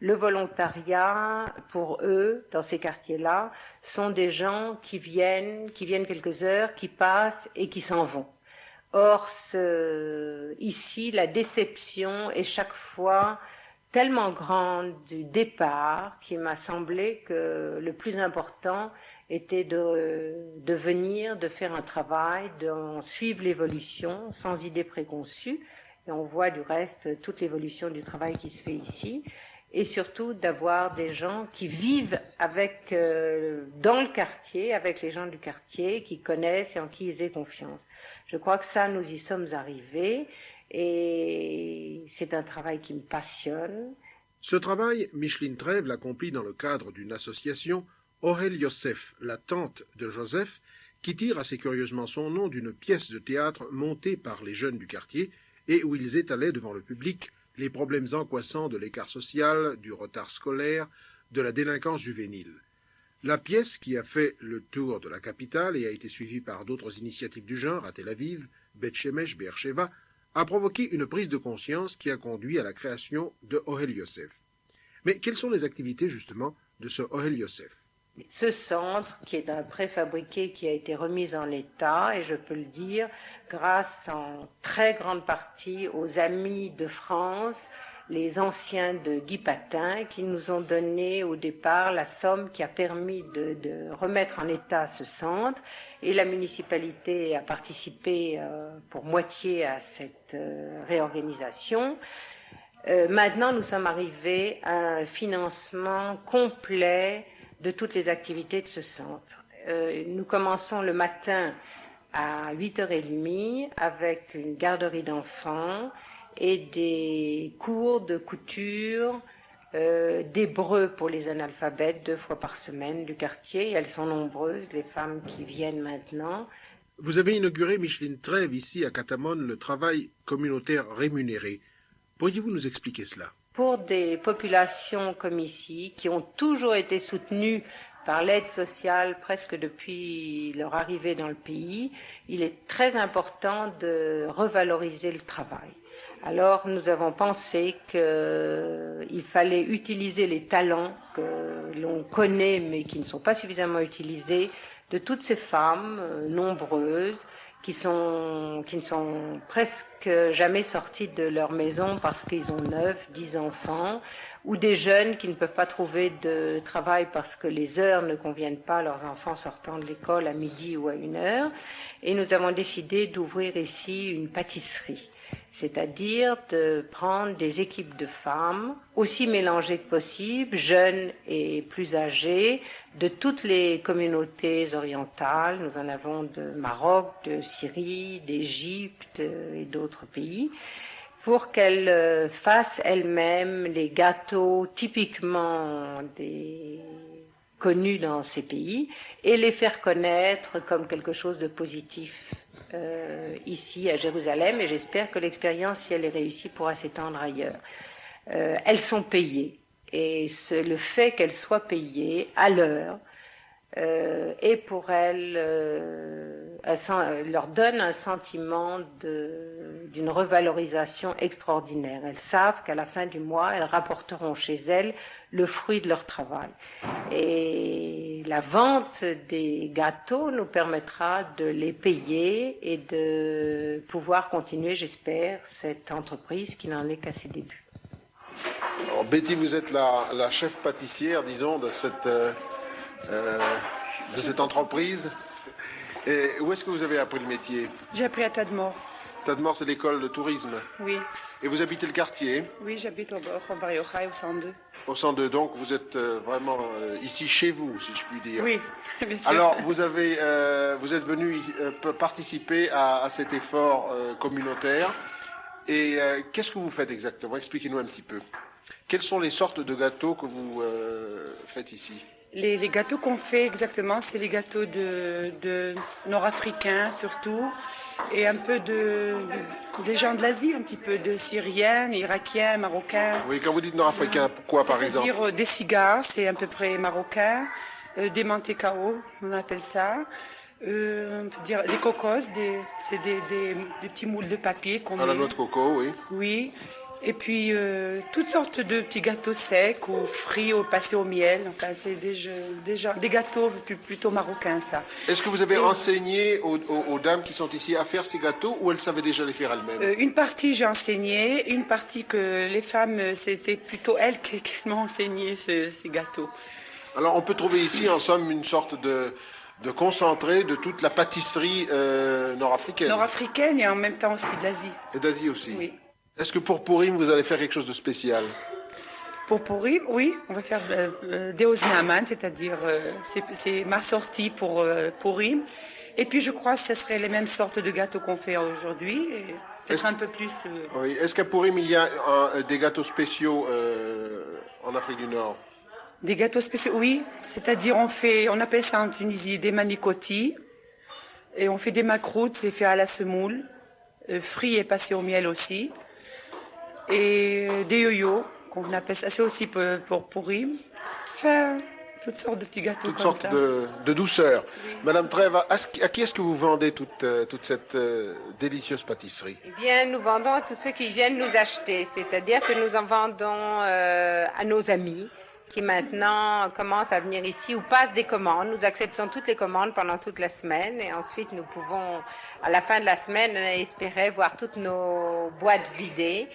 Le volontariat, pour eux, dans ces quartiers-là, sont des gens qui viennent quelques heures, qui passent et qui s'en vont. Or, ici, la déception est chaque fois tellement grande du départ qu'il m'a semblé que le plus important était de venir, de faire un travail, d'en suivre l'évolution sans idée préconçue. Et on voit du reste toute l'évolution du travail qui se fait ici. Et surtout d'avoir des gens qui vivent avec, dans le quartier, avec les gens du quartier, qui connaissent et en qui ils aient confiance. Je crois que ça, nous y sommes arrivés. Et c'est un travail qui me passionne. Ce travail, Micheline Trèves l'accomplit dans le cadre d'une association, Ohel Yosef, la tante de Joseph, qui tire assez curieusement son nom d'une pièce de théâtre montée par les jeunes du quartier et où ils étalaient devant le public les problèmes angoissants de l'écart social, du retard scolaire, de la délinquance juvénile. La pièce, qui a fait le tour de la capitale et a été suivie par d'autres initiatives du genre à Tel Aviv, Beth Shemesh, Be'er Sheva, a provoqué une prise de conscience qui a conduit à la création de Ohel Yosef. Mais quelles sont les activités, justement, de ce Ohel Yosef? Ce centre, qui est un préfabriqué qui a été remis en état, et je peux le dire, grâce en très grande partie aux amis de France, les anciens de Guy Patin qui nous ont donné au départ la somme qui a permis de remettre en état ce centre, et la municipalité a participé pour moitié à cette réorganisation. Maintenant, nous sommes arrivés à un financement complet de toutes les activités de ce centre. Nous commençons le matin à 8h30 avec une garderie d'enfants et des cours de couture d'hébreu pour les analphabètes 2 fois par semaine du quartier. Et elles sont nombreuses, les femmes qui viennent maintenant. Vous avez inauguré, Micheline Trèves, ici à Catamon, le travail communautaire rémunéré. Pourriez-vous nous expliquer cela? Pour des populations comme ici, qui ont toujours été soutenues par l'aide sociale presque depuis leur arrivée dans le pays, il est très important de revaloriser le travail. Alors nous avons pensé qu'il fallait utiliser les talents que l'on connaît mais qui ne sont pas suffisamment utilisés de toutes ces femmes nombreuses qui ne sont presque jamais sortis de leur maison parce qu'ils ont 9, 10 enfants, ou des jeunes qui ne peuvent pas trouver de travail parce que les heures ne conviennent pas à leurs enfants sortant de l'école à midi ou à 1h. Et nous avons décidé d'ouvrir ici une pâtisserie, c'est-à-dire de prendre des équipes de femmes, aussi mélangées que possible, jeunes et plus âgées, de toutes les communautés orientales. Nous en avons de Maroc, de Syrie, d'Égypte et d'autres pays, pour qu'elles fassent elles-mêmes les gâteaux typiquement connus dans ces pays et les faire connaître comme quelque chose de positif ici à Jérusalem, et j'espère que l'expérience, si elle est réussie, pourra s'étendre ailleurs. Elles sont payées, et le fait qu'elles soient payées à l'heure et pour elles leur donne un sentiment d'une revalorisation extraordinaire. Elles savent qu'à la fin du mois, elles rapporteront chez elles le fruit de leur travail. Et la vente des gâteaux nous permettra de les payer et de pouvoir continuer, j'espère, cette entreprise qui n'en est qu'à ses débuts. Alors, Betty, vous êtes la chef pâtissière, disons, de cette entreprise. Et où est-ce que vous avez appris le métier? J'ai appris à Tadmor. Tadmor, c'est l'école de tourisme. Oui. Et vous habitez le quartier? Oui, j'habite au Bar Yochai, au 102. Au 102, donc vous êtes vraiment ici chez vous, si je puis dire. Oui, bien sûr. Alors, vous êtes venu participer à cet effort communautaire. Et qu'est-ce que vous faites exactement? Expliquez-nous un petit peu. Quelles sont les sortes de gâteaux que vous faites ici? Les gâteaux qu'on fait exactement, c'est les gâteaux de nord-africains surtout, et un peu des gens de l'Asie, un petit peu de Syriens, Irakiens, Marocains. Oui, quand vous dites nord-africains, pourquoi par exemple? C'est-à-dire des cigares, c'est à peu près marocain, des mantecao, on appelle ça. On peut dire des cocos, c'est des petits moules de papier qu'on met. À la noix de coco, oui. Oui. Et puis toutes sortes de petits gâteaux secs ou frits ou passés au miel. Enfin, c'est des gâteaux plutôt marocains, ça. Est-ce que vous avez enseigné aux dames qui sont ici à faire ces gâteaux, ou elles savaient déjà les faire elles-mêmes? Une partie j'ai enseigné, une partie que les femmes, c'est plutôt elles qui m'ont enseigné ces gâteaux. Alors on peut trouver ici en somme une sorte de concentré de toute la pâtisserie nord-africaine. Nord-africaine et en même temps aussi de l'Asie. Et d'Asie aussi. Oui. Est-ce que pour Purim, vous allez faire quelque chose de spécial? Pour Purim, oui, on va faire des Oznaman, c'est-à-dire c'est ma sortie pour Purim. Et puis je crois que ce serait les mêmes sortes de gâteaux qu'on fait aujourd'hui, et peut-être un peu plus. Oui. Est-ce qu'à Purim, il y a des gâteaux spéciaux en Afrique du Nord? Des gâteaux spéciaux, oui. C'est-à-dire on appelle ça en Tunisie des manicotis, et on fait des macroutes, c'est fait à la semoule, frit et passé au miel aussi. Et des yo-yo, qu'on appelle ça, c'est aussi pour Purim. Enfin, toutes sortes de petits gâteaux toutes comme sortes ça. de douceurs. Oui. Madame Trèves, à qui est-ce que vous vendez toute cette délicieuse pâtisserie? Eh bien, nous vendons à tous ceux qui viennent nous acheter, c'est-à-dire que nous en vendons à nos amis qui maintenant commencent à venir ici ou passent des commandes. Nous acceptons toutes les commandes pendant toute la semaine, et ensuite nous pouvons, à la fin de la semaine, espérer voir toutes nos boîtes vidées.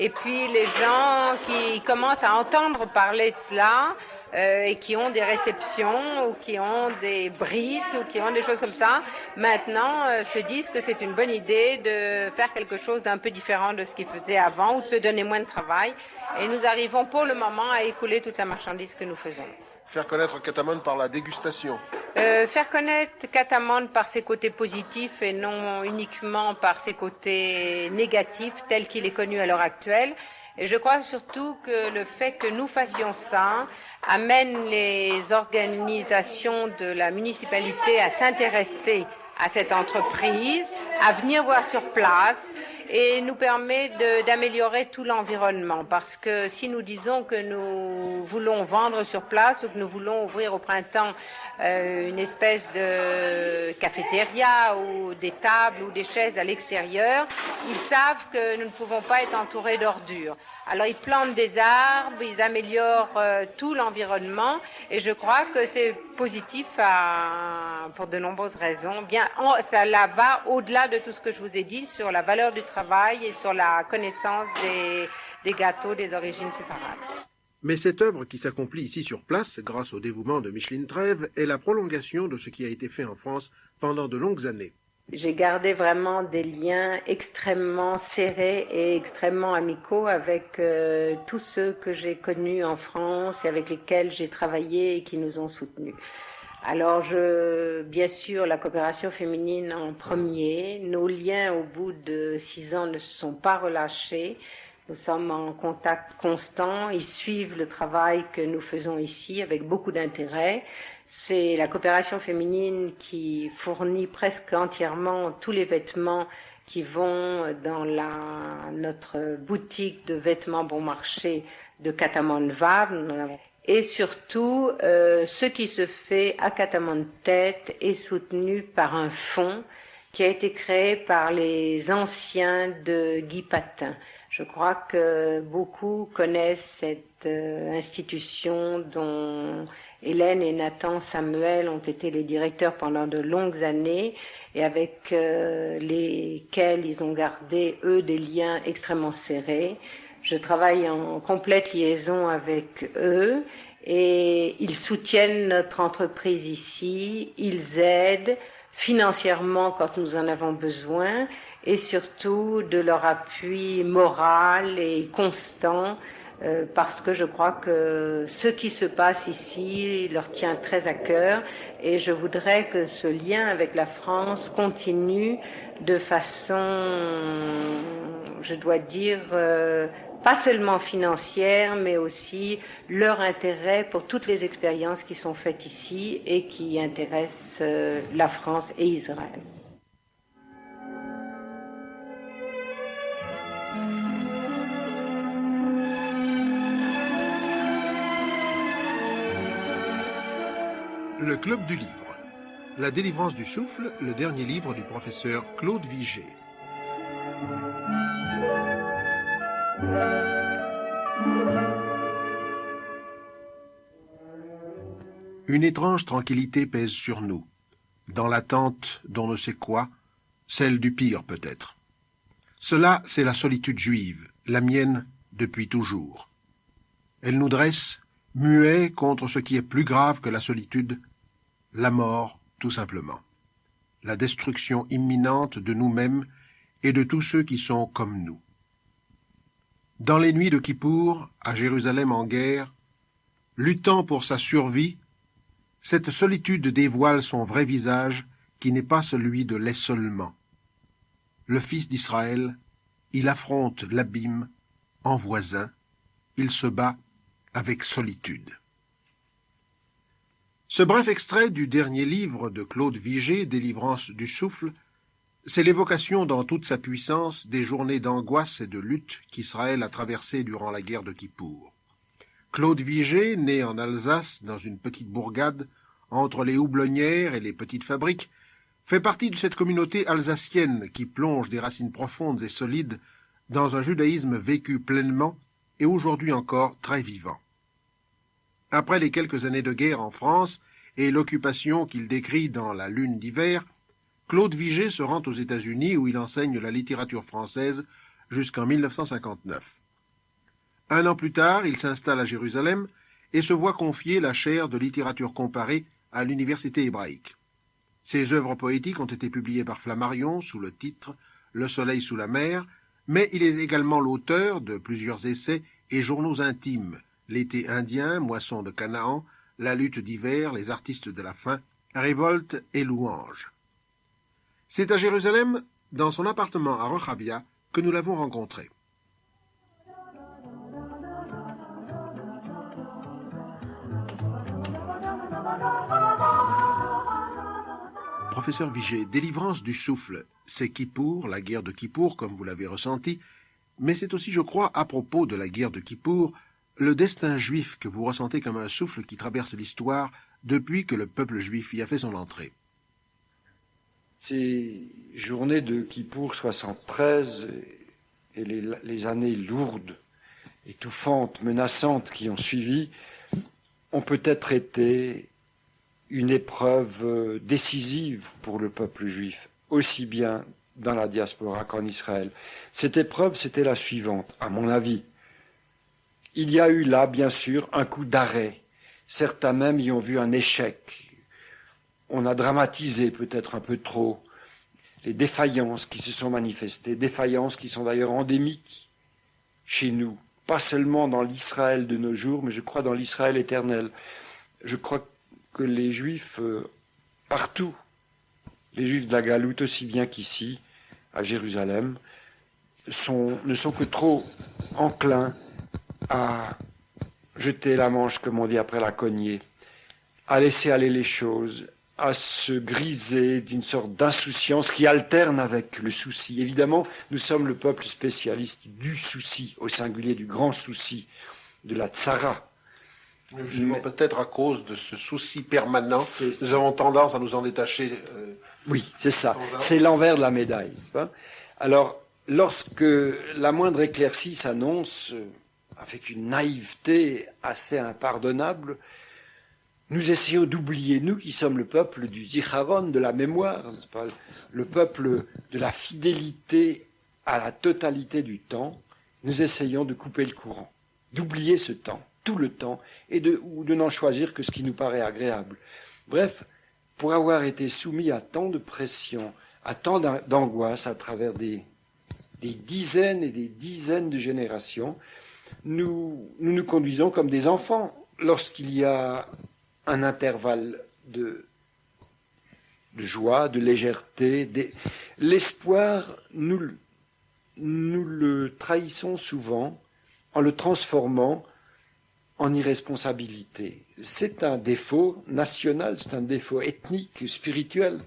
Et puis les gens qui commencent à entendre parler de cela et qui ont des réceptions ou qui ont des brides ou qui ont des choses comme ça, maintenant se disent que c'est une bonne idée de faire quelque chose d'un peu différent de ce qu'ils faisaient avant ou de se donner moins de travail. Et nous arrivons pour le moment à écouler toute la marchandise que nous faisons. Faire connaître Catamon par la dégustation. Faire connaître Catamon par ses côtés positifs et non uniquement par ses côtés négatifs tel qu'il est connu à l'heure actuelle. Et je crois surtout que le fait que nous fassions ça amène les organisations de la municipalité à s'intéresser à cette entreprise, à venir voir sur place et nous permet d'améliorer tout l'environnement. Parce que si nous disons que nous voulons vendre sur place ou que nous voulons ouvrir au printemps une espèce de cafétéria ou des tables ou des chaises à l'extérieur, ils savent que nous ne pouvons pas être entourés d'ordures. Alors ils plantent des arbres, ils améliorent tout l'environnement et je crois que c'est positif pour de nombreuses raisons. Bien, ça là va au-delà de tout ce que je vous ai dit sur la valeur du travail et sur la connaissance des gâteaux des origines séfarades. Mais cette œuvre qui s'accomplit ici sur place, grâce au dévouement de Micheline Trèves, est la prolongation de ce qui a été fait en France pendant de longues années. J'ai gardé vraiment des liens extrêmement serrés et extrêmement amicaux avec tous ceux que j'ai connus en France et avec lesquels j'ai travaillé et qui nous ont soutenus. Alors, bien sûr, la coopération féminine en premier. Nos liens au bout de 6 ans ne se sont pas relâchés. Nous sommes en contact constant. Ils suivent le travail que nous faisons ici avec beaucoup d'intérêt. C'est la coopération féminine qui fournit presque entièrement tous les vêtements qui vont dans notre boutique de vêtements bon marché de Catamon-Vabre. Et surtout, ce qui se fait à Catamon-Tête est soutenu par un fonds qui a été créé par les anciens de Guy Patin. Je crois que beaucoup connaissent cette institution dont Hélène et Nathan Samuel ont été les directeurs pendant de longues années et avec lesquels ils ont gardé, eux, des liens extrêmement serrés. Je travaille en complète liaison avec eux et ils soutiennent notre entreprise ici, ils aident financièrement quand nous en avons besoin et surtout de leur appui moral et constant parce que je crois que ce qui se passe ici leur tient très à cœur et je voudrais que ce lien avec la France continue de façon, je dois dire, pas seulement financière, mais aussi leur intérêt pour toutes les expériences qui sont faites ici et qui intéressent la France et Israël. Le Club du Livre. La délivrance du souffle, le dernier livre du professeur Claude Vigée. Une étrange tranquillité pèse sur nous, dans l'attente d'on ne sait quoi, celle du pire peut-être. Cela, c'est la solitude juive, la mienne depuis toujours. Elle nous dresse, muets contre ce qui est plus grave que la solitude, la mort, tout simplement. La destruction imminente de nous-mêmes et de tous ceux qui sont comme nous. Dans les nuits de Kippour, à Jérusalem en guerre, luttant pour sa survie, cette solitude dévoile son vrai visage qui n'est pas celui de l'essolement. Le fils d'Israël, il affronte l'abîme en voisin, il se bat avec solitude. Ce bref extrait du dernier livre de Claude Vigée, Délivrance du souffle, c'est l'évocation dans toute sa puissance des journées d'angoisse et de lutte qu'Israël a traversées durant la guerre de Kippour. Claude Vigée, né en Alsace, dans une petite bourgade, entre les houblonnières et les petites fabriques, fait partie de cette communauté alsacienne qui plonge des racines profondes et solides dans un judaïsme vécu pleinement et aujourd'hui encore très vivant. Après les quelques années de guerre en France et l'occupation qu'il décrit dans La Lune d'hiver, Claude Vigée se rend aux États-Unis où il enseigne la littérature française jusqu'en 1959. Un an plus tard, il s'installe à Jérusalem et se voit confier la chaire de littérature comparée à l'université hébraïque. Ses œuvres poétiques ont été publiées par Flammarion sous le titre « Le soleil sous la mer », mais il est également l'auteur de plusieurs essais et journaux intimes, « L'été indien »,« Moisson de Canaan »,« La lutte d'hiver »,« Les artistes de la faim »,« Révolte et louange ». C'est à Jérusalem, dans son appartement à Rehavia, que nous l'avons rencontré. Professeur Vigée, délivrance du souffle, c'est Kippour, la guerre de Kippour, comme vous l'avez ressenti, mais c'est aussi, je crois, à propos de la guerre de Kippour, le destin juif que vous ressentez comme un souffle qui traverse l'histoire depuis que le peuple juif y a fait son entrée. Ces journées de Kippour 73 et les années lourdes, étouffantes, menaçantes qui ont suivi ont peut-être été une épreuve décisive pour le peuple juif, aussi bien dans la diaspora qu'en Israël. Cette épreuve, c'était la suivante, à mon avis. Il y a eu là, bien sûr, un coup d'arrêt. Certains même y ont vu un échec. On a dramatisé peut-être un peu trop les défaillances qui se sont manifestées, défaillances qui sont d'ailleurs endémiques chez nous, pas seulement dans l'Israël de nos jours, mais je crois dans l'Israël éternel. Je crois que les Juifs, partout, les Juifs de la Galoute aussi bien qu'ici, à Jérusalem, ne sont que trop enclins à jeter la manche, comme on dit, après la cognée, à laisser aller les choses, à se griser d'une sorte d'insouciance qui alterne avec le souci. Évidemment, nous sommes le peuple spécialiste du souci, au singulier du grand souci, de la tzara. Justement, peut-être à cause de ce souci permanent, nous avons tendance à nous en détacher. Oui, c'est ça. C'est l'envers de la médaille. N'est-ce pas ? Alors, lorsque la moindre éclaircie s'annonce avec une naïveté assez impardonnable, nous essayons d'oublier, nous qui sommes le peuple du Zicharon, de la mémoire, n'est-ce pas ? Le peuple de la fidélité à la totalité du temps, nous essayons de couper le courant, d'oublier ce temps, tout le temps, ou de n'en choisir que ce qui nous paraît agréable. Bref, pour avoir été soumis à tant de pression, à tant d'angoisse à travers des dizaines et des dizaines de générations, nous nous conduisons comme des enfants lorsqu'il y a un intervalle de joie, de légèreté. L'espoir, nous le trahissons souvent en le transformant en irresponsabilité. C'est un défaut national, c'est un défaut ethnique, spirituel.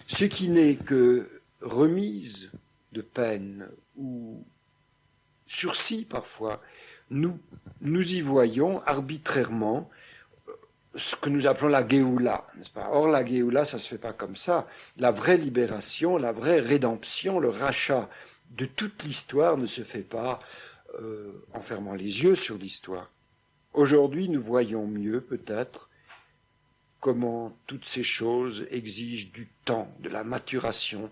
Ce qui n'est que remise de peine ou sursis parfois, nous y voyons arbitrairement ce que nous appelons la Géoula, n'est-ce pas ? Or, la Géoula, ça ne se fait pas comme ça. La vraie libération, la vraie rédemption, le rachat de toute l'histoire ne se fait pas en fermant les yeux sur l'histoire. Aujourd'hui, nous voyons mieux, peut-être, comment toutes ces choses exigent du temps, de la maturation,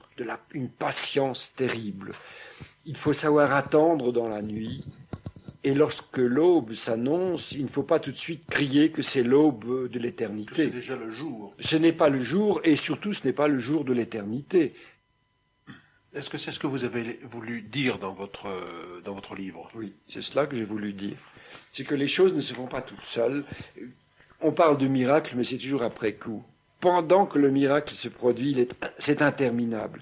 une patience terrible. Il faut savoir attendre dans la nuit, et lorsque l'aube s'annonce, il ne faut pas tout de suite crier que c'est l'aube de l'éternité. C'est déjà le jour. Ce n'est pas le jour, et surtout ce n'est pas le jour de l'éternité. Est-ce que c'est ce que vous avez voulu dire dans votre livre ? Oui, c'est cela que j'ai voulu dire. C'est que les choses ne se font pas toutes seules. On parle de miracle, mais c'est toujours après coup. Pendant que le miracle se produit, c'est interminable.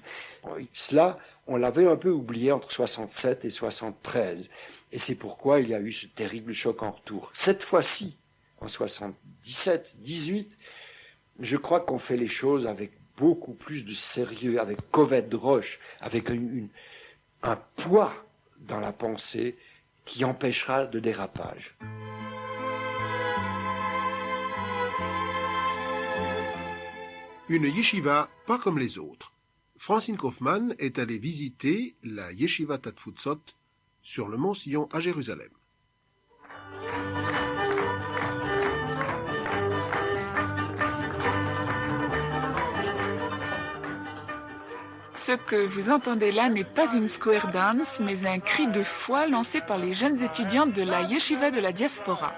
Cela, on l'avait un peu oublié entre 67 et 73. Et c'est pourquoi il y a eu ce terrible choc en retour. Cette fois-ci, en 77, 18, je crois qu'on fait les choses avec beaucoup plus de sérieux, avec Covette Roche, avec un poids dans la pensée qui empêchera de dérapage. Une yeshiva pas comme les autres. Francine Kaufmann est allée visiter la Yeshiva Tatfutsot sur le mont Sion à Jérusalem. Ce que vous entendez là n'est pas une square dance, mais un cri de foi lancé par les jeunes étudiantes de la yeshiva de la diaspora.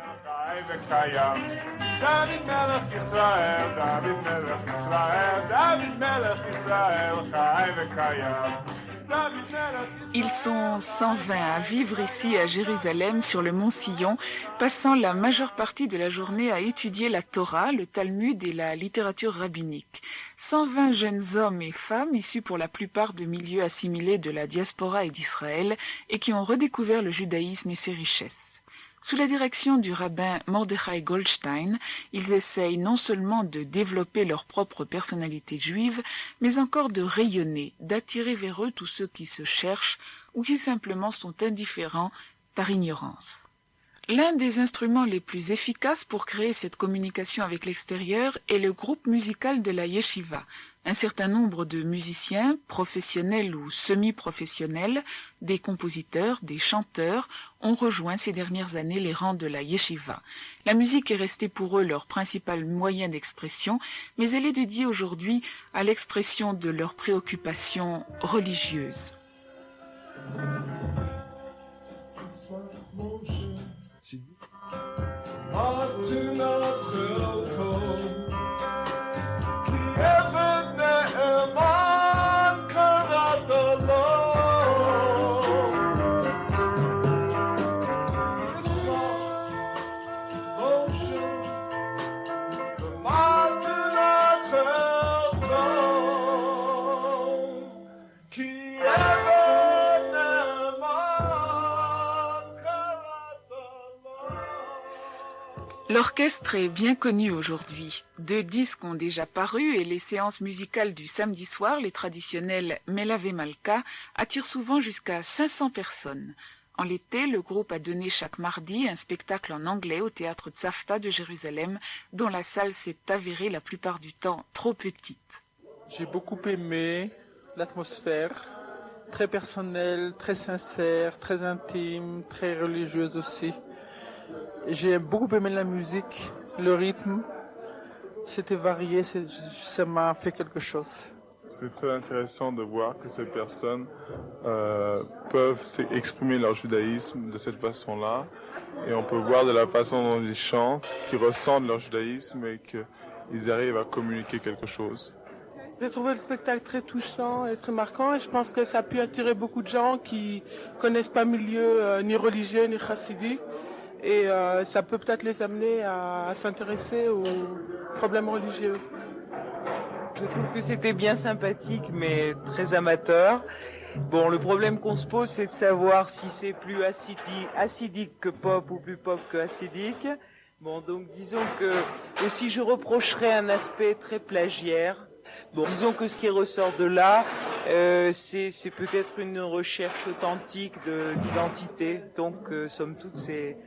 Ils sont 120 à vivre ici à Jérusalem sur le mont Sion, passant la majeure partie de la journée à étudier la Torah, le Talmud et la littérature rabbinique. 120 jeunes hommes et femmes issus pour la plupart de milieux assimilés de la diaspora et d'Israël et qui ont redécouvert le judaïsme et ses richesses. Sous la direction du rabbin Mordechai Goldstein, ils essayent non seulement de développer leur propre personnalité juive, mais encore de rayonner, d'attirer vers eux tous ceux qui se cherchent ou qui simplement sont indifférents par ignorance. L'un des instruments les plus efficaces pour créer cette communication avec l'extérieur est le groupe musical de la yeshiva. Un certain nombre de musiciens, professionnels ou semi-professionnels, des compositeurs, des chanteurs, ont rejoint ces dernières années les rangs de la yeshiva. La musique est restée pour eux leur principal moyen d'expression, mais elle est dédiée aujourd'hui à l'expression de leurs préoccupations religieuses. L'orchestre est bien connu aujourd'hui. 2 disques ont déjà paru et les séances musicales du samedi soir, les traditionnelles Melavé Malka, attirent souvent jusqu'à 500 personnes. En l'été, le groupe a donné chaque mardi un spectacle en anglais au théâtre Tzafta de Jérusalem, dont la salle s'est avérée la plupart du temps trop petite. J'ai beaucoup aimé l'atmosphère, très personnelle, très sincère, très intime, très religieuse aussi. J'ai beaucoup aimé la musique, le rythme, c'était varié, ça m'a fait quelque chose. C'est très intéressant de voir que ces personnes peuvent exprimer leur judaïsme de cette façon-là. Et on peut voir de la façon dont ils chantent, qu'ils ressentent leur judaïsme et qu'ils arrivent à communiquer quelque chose. J'ai trouvé le spectacle très touchant et très marquant et je pense que ça a pu attirer beaucoup de gens qui connaissent pas milieu ni religieux ni chassidique. Et ça peut peut-être les amener à s'intéresser aux problèmes religieux. Je trouve que c'était bien sympathique, mais très amateur. Bon, le problème qu'on se pose, c'est de savoir si c'est plus acidique que pop ou plus pop que acidique. Bon, donc disons que aussi je reprocherais un aspect très plagiaire. Bon, disons que ce qui ressort de là, c'est peut-être une recherche authentique d'identité. Donc, somme toute, c'est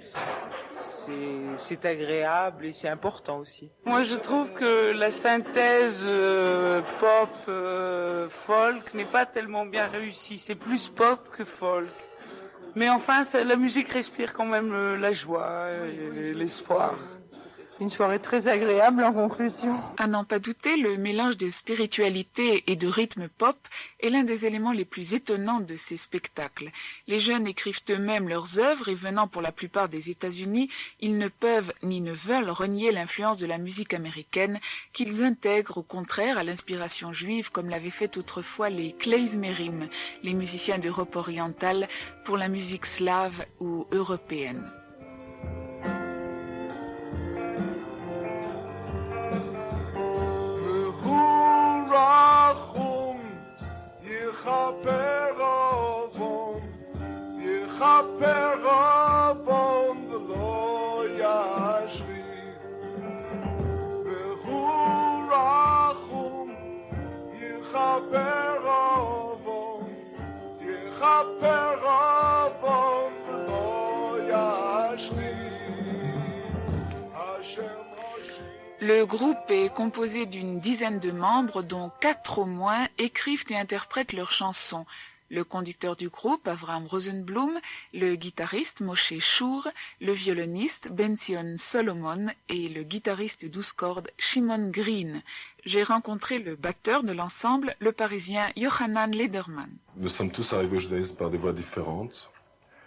agréable et c'est important aussi. Moi, je trouve que la synthèse pop, folk n'est pas tellement bien réussie. C'est plus pop que folk. Mais enfin, la musique respire quand même la joie et l'espoir. Une soirée très agréable en conclusion. À n'en pas douter, le mélange de spiritualité et de rythme pop est l'un des éléments les plus étonnants de ces spectacles. Les jeunes écrivent eux-mêmes leurs œuvres et venant pour la plupart des États-Unis, ils ne peuvent ni ne veulent renier l'influence de la musique américaine qu'ils intègrent au contraire à l'inspiration juive comme l'avaient fait autrefois les klezmerim, les musiciens d'Europe orientale pour la musique slave ou européenne. Le groupe est composé d'une dizaine de membres, dont 4 au moins écrivent et interprètent leurs chansons. Le conducteur du groupe, Avram Rosenblum, le guitariste Moshe Shur, le violoniste Benzion Solomon et le guitariste 12 cordes Shimon Green. J'ai rencontré le batteur de l'ensemble, le Parisien Yohanan Lederman. Nous sommes tous arrivés au judaïsme par des voies différentes.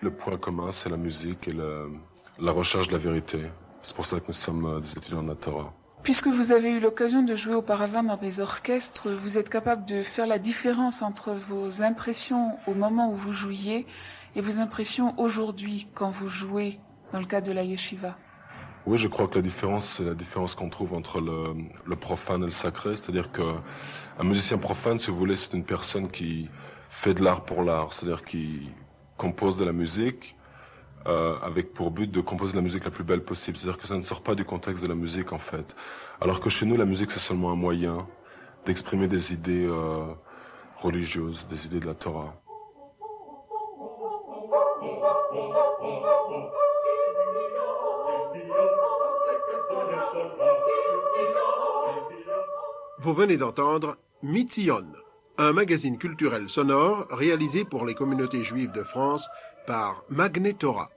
Le point commun, c'est la musique et la recherche de la vérité. C'est pour ça que nous sommes des étudiants de la Torah. Puisque vous avez eu l'occasion de jouer auparavant dans des orchestres, vous êtes capable de faire la différence entre vos impressions au moment où vous jouiez et vos impressions aujourd'hui quand vous jouez dans le cadre de la yeshiva? Oui, je crois que la différence, c'est la différence qu'on trouve entre le profane et le sacré. C'est-à-dire qu'un musicien profane, si vous voulez, c'est une personne qui fait de l'art pour l'art. C'est-à-dire qui compose de la musique avec pour but de composer la musique la plus belle possible. C'est-à-dire que ça ne sort pas du contexte de la musique, en fait. Alors que chez nous, la musique, c'est seulement un moyen d'exprimer des idées religieuses, des idées de la Torah. Vous venez d'entendre Mitzion, un magazine culturel sonore réalisé pour les communautés juives de France par Magné Torah.